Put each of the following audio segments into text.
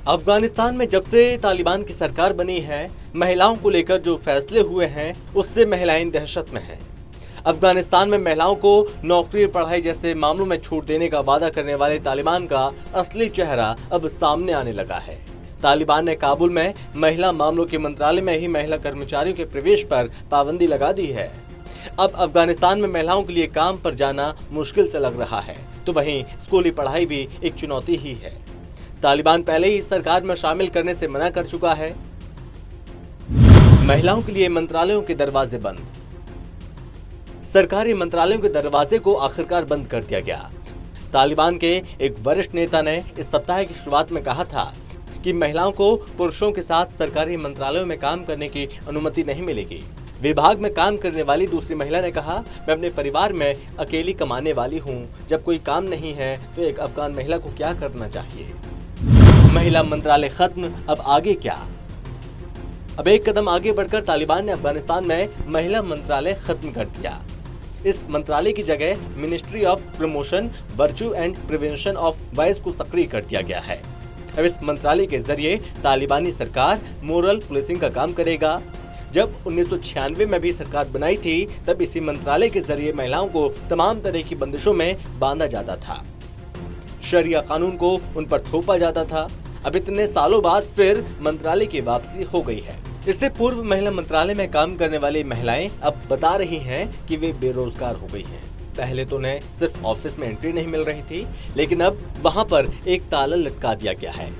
अफगानिस्तान में जब से तालिबान की सरकार बनी है, महिलाओं को लेकर जो फैसले हुए हैं उससे महिलाएं दहशत में हैं। अफगानिस्तान में महिलाओं को नौकरी पढ़ाई जैसे मामलों में छूट देने का वादा करने वाले तालिबान का असली चेहरा अब सामने आने लगा है। तालिबान ने काबुल में महिला मामलों के मंत्रालय में ही महिला कर्मचारियों के प्रवेश पर पाबंदी लगा दी है। अब अफगानिस्तान में महिलाओं के लिए काम पर जाना मुश्किल से लग रहा है, तो वहीं स्कूली पढ़ाई भी एक चुनौती ही है। तालिबान पहले ही सरकार में शामिल करने से मना कर चुका है। महिलाओं के लिए मंत्रालयों के दरवाजे बंद। सरकारी मंत्रालयों के दरवाजे को आखिरकार बंद कर दिया गया। तालिबान के एक वरिष्ठ नेता ने इस सप्ताह की शुरुआत में कहा था कि महिलाओं को पुरुषों के साथ सरकारी मंत्रालयों में काम करने की अनुमति नहीं मिलेगी। विभाग में काम करने वाली दूसरी महिला ने कहा, मैं अपने परिवार में अकेली कमाने वाली हूँ। जब कोई काम नहीं है तो एक अफगान महिला को क्या करना चाहिए। महिला मंत्रालय खत्म, अब आगे क्या। अब एक कदम आगे बढ़कर तालिबान ने अफगानिस्तान में महिला मंत्रालय खत्म कर दिया। इस मंत्रालय की जगह ministry of promotion, virtue and prevention of vice को सक्रिय कर दिया गया है। अब इस मंत्रालय के जरिए तालिबानी सरकार मोरल पुलिसिंग का काम करेगा। जब 1996 में भी सरकार बनाई थी, तब इसी मंत्रालय के जरिए महिलाओं को तमाम तरह की बंदिशों में बांधा जाता था, शरिया कानून को उन पर थोपा जाता था। अब इतने सालों बाद फिर मंत्रालय की वापसी हो गई है। इससे पूर्व महिला मंत्रालय में काम करने वाली महिलाएं अब बता रही हैं कि वे बेरोजगार हो गई हैं। पहले तो उन्हें सिर्फ ऑफिस में एंट्री नहीं मिल रही थी, लेकिन अब वहां पर एक ताला लटका दिया गया है।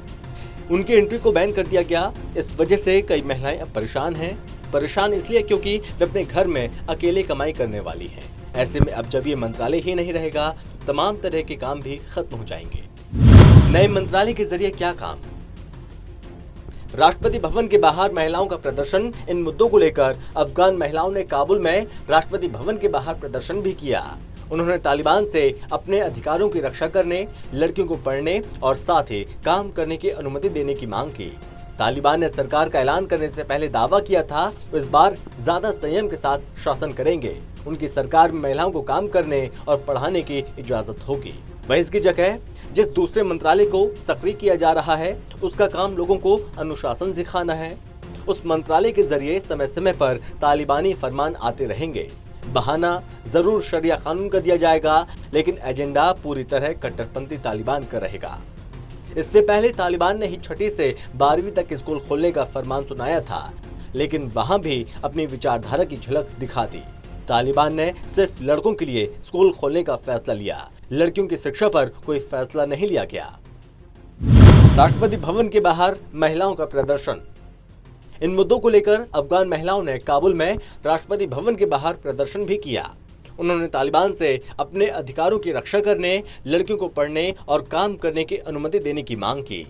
उनकी एंट्री को बैन कर दिया गया। इस वजह से कई महिलाएं अब परेशान हैं। परेशान इसलिए क्योंकि वे अपने घर में अकेले कमाई करने वाली हैं। ऐसे में अब जब ये मंत्रालय ही नहीं रहेगा, तो तमाम तरह के काम भी खत्म हो जाएंगे। नए मंत्रालय के जरिए क्या काम। राष्ट्रपति भवन के बाहर महिलाओं का प्रदर्शन। इन मुद्दों को लेकर अफगान महिलाओं ने काबुल में राष्ट्रपति भवन के बाहर प्रदर्शन भी किया। उन्होंने तालिबान से अपने अधिकारों की रक्षा करने, लड़कियों को पढ़ने और साथ ही काम करने की अनुमति देने की मांग की। तालिबान ने सरकार का ऐलान करने से पहले दावा किया था वो इस बार ज्यादा संयम के साथ शासन करेंगे। उनकी सरकार में महिलाओं को काम करने और पढ़ाने की इजाजत होगी। वहीं इसकी जगह जिस दूसरे मंत्रालय को सक्रिय किया जा रहा है, उसका काम लोगों को अनुशासन सिखाना है। उस मंत्रालय के जरिए समय समय पर तालिबानी फरमान आते रहेंगे। बहाना जरूर शरिया कानून का दिया जाएगा, लेकिन एजेंडा पूरी तरह कट्टरपंथी तालिबान का रहेगा। इससे पहले तालिबान ने ही 6ठी से 12वीं तक स्कूल खोलने का फरमान सुनाया था, लेकिन वहां भी अपनी विचारधारा की झलक दिखा दी। तालिबान ने सिर्फ लड़कों के लिए स्कूल खोलने का फैसला लिया, लड़कियों की शिक्षा पर कोई फैसला नहीं लिया गया। राष्ट्रपति भवन के बाहर महिलाओं का प्रदर्शन। इन मुद्दों को लेकर अफगान महिलाओं ने काबुल में राष्ट्रपति भवन के बाहर प्रदर्शन भी किया। उन्होंने तालिबान से अपने अधिकारों की रक्षा करने, लड़कियों को पढ़ने और काम करने की अनुमति देने की मांग की।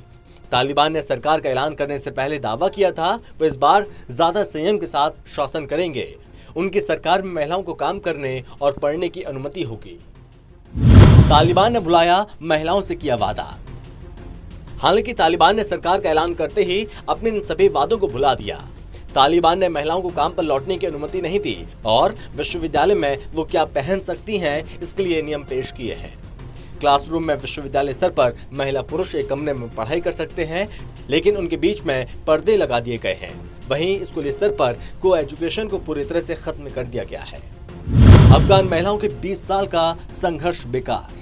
तालिबान ने सरकार का ऐलान करने से पहले दावा किया था वो इस बार ज्यादा संयम के साथ शासन करेंगे। उनकी सरकार में महिलाओं को काम करने और पढ़ने की अनुमति होगी। तालिबान ने बुलाया, महिलाओं से किया वादा। हालांकि तालिबान ने सरकार का ऐलान करते ही अपने इन सभी वादों को भुला दिया। तालिबान ने महिलाओं को काम पर लौटने की अनुमति नहीं दी और विश्वविद्यालय में वो क्या पहन सकती हैं, इसके लिए नियम पेश किए हैं। क्लासरूम में विश्वविद्यालय स्तर पर महिला पुरुष एक कमरे में पढ़ाई कर सकते हैं, लेकिन उनके बीच में पर्दे लगा दिए गए हैं। वहीं स्कूल स्तर पर को एजुकेशन को पूरी तरह से खत्म कर दिया गया है। अफगान महिलाओं के 20 साल का संघर्ष बेकार।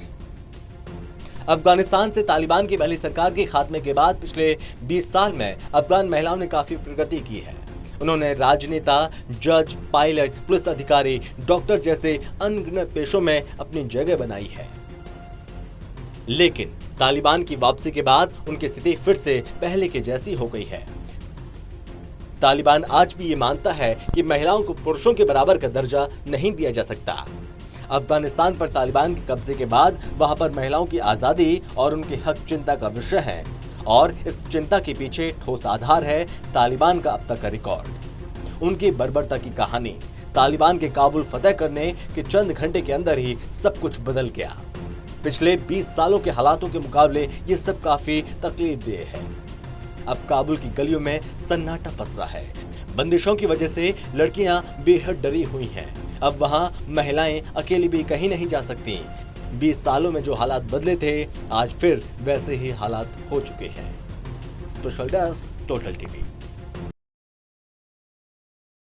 अफगानिस्तान से तालिबान की पहली सरकार के खात्मे के बाद पिछले 20 साल में अफगान महिलाओं ने काफी प्रगति की है। उन्होंने राजनेता, जज, पायलट, पुलिस अधिकारी, डॉक्टर जैसे अनगिनत पेशों में अपनी जगह बनाई है। लेकिन तालिबान की वापसी के बाद उनकी स्थिति फिर से पहले के जैसी हो गई है। तालिबान आज भी ये मानता है कि महिलाओं को पुरुषों के बराबर का दर्जा नहीं दिया जा सकता। अफगानिस्तान पर तालिबान के कब्जे के बाद वहां पर महिलाओं की आजादी और उनके हक चिंता का विषय है, और इस चिंता के पीछे ठोस आधार है तालिबान का अब तक का रिकॉर्ड, उनकी बर्बरता की कहानी। तालिबान के काबुल फतेह करने के चंद घंटे के अंदर ही सब कुछ बदल गया। पिछले 20 सालों के हालातों के मुकाबले ये सब काफी तकलीफदेह है। अब काबुल की गलियों में सन्नाटा पसरा है। बंदिशों की वजह से लड़कियां बेहद डरी हुई हैं। अब वहां महिलाएं अकेली भी कहीं नहीं जा सकती। 20 सालों में जो हालात बदले थे, आज फिर वैसे ही हालात हो चुके हैं। Special desk, total TV.